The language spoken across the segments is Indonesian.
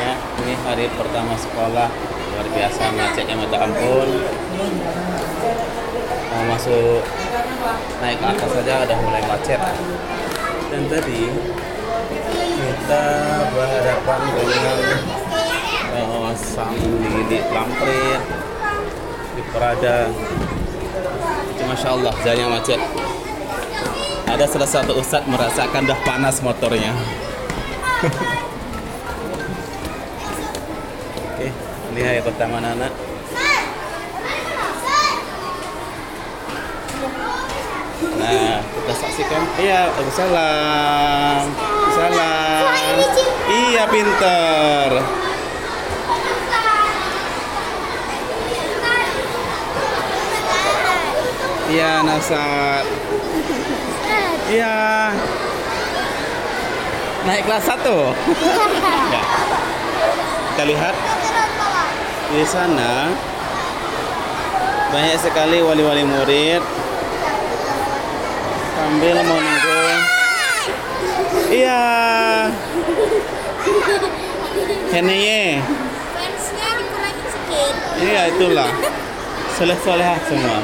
ya. Ini hari pertama sekolah, luar biasa macetnya minta ampun. Mau masuk naik ke atas saja udah mulai macet. Dan tadi kita berhadapan dengan sang Lili Lamprit di Prada. Masya Allah, jalannya macet. Ada salah satu ustadz merasakan dah panas motornya. Oke, ini hari pertama anak. Nah, kita saksikan. Iya, salam. Salam. Iya, pinter. Iya, Nasar. Iya. Naik kelas 1. Ya. Kita lihat di sana banyak sekali wali-wali murid sambil menunggu. Iya. Heneye. Fansnya dikurangin sedikit. Iya, itulah. Soleh-solehah semua.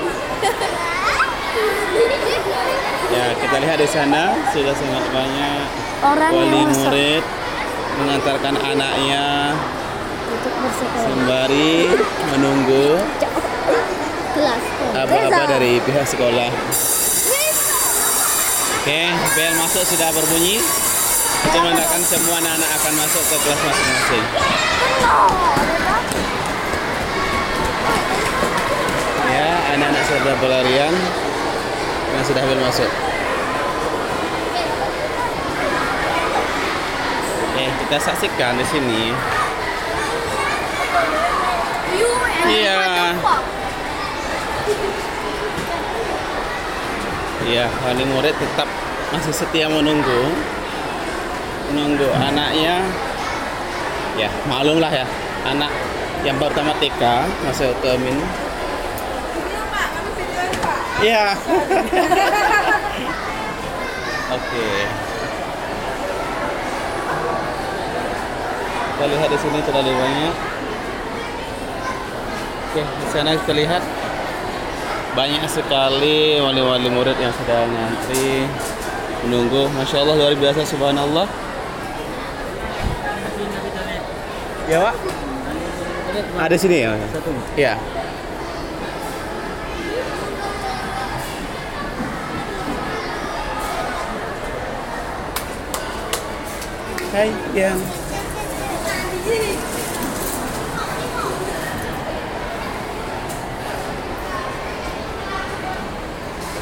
Ya, kita lihat di sana sudah sangat banyak wali murid mengantarkan anaknya sembari menunggu apa-apa dari pihak sekolah. Oke, bel masuk sudah berbunyi. Itu menandakan semua anak-anak akan masuk ke kelas masing-masing. Ya, anak-anak sudah berlarian yang sudah masuk. Kita saksikan di sini. Iya. Iya, wali murid tetap masih setia menunggu anaknya. Ya, maklumlah ya, anak yang pertama TK masuk ke min. Iya. Oke. Kita lihat di sini terlalu banyak. Oke, di sana kita lihat banyak sekali wali-wali murid yang sedang ngantri menunggu. Masya Allah, luar biasa, subhanallah. Ya, Pak? Ada sini ya? Iya. Hai, yang.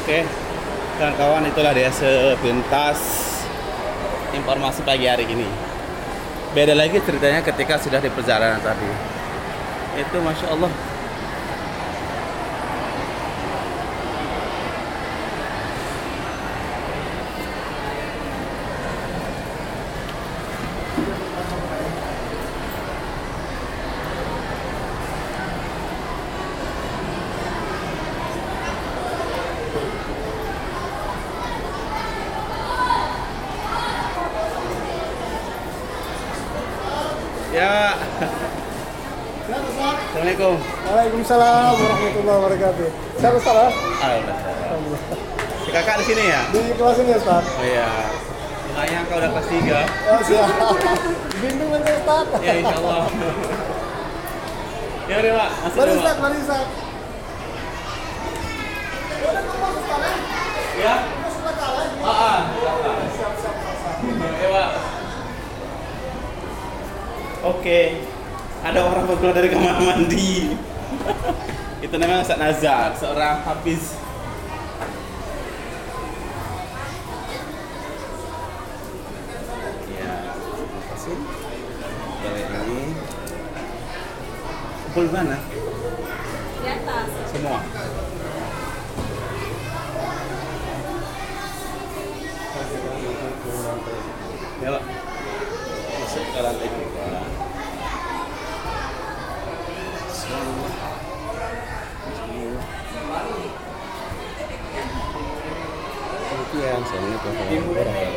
Oke, kawan-kawan, itulah dia sepintas informasi pagi hari ini. Beda lagi ceritanya ketika sudah di perjalanan tadi. Itu Masya Allah. Ya. Assalamualaikum. Waalaikumsalam warahmatullahi wabarakatuh. Saya Ustaz ya? Alhamdulillah. Si kakak di sini ya? Di kelas ini Ustaz. Oh iya. Lumayan kau udah kelas 3. Oh siap. Bimbing nanti Ustaz. Ya insyaallah. Ya udah Pak, masuk Mari dulu, Pak. Ustaz, mari Ustaz. Ya? Ya Pak. Oke, ada orang baru keluar dari kamar mandi. Itu namanya Ustaz Nazar, seorang hafiz. Ya, terima kasih. Balik ini. Kumpul di mana? Di atas. Semua. Ya Pak. Masuk ke lantai 2. Assalamualaikum warahmatullahi wabarakatuh.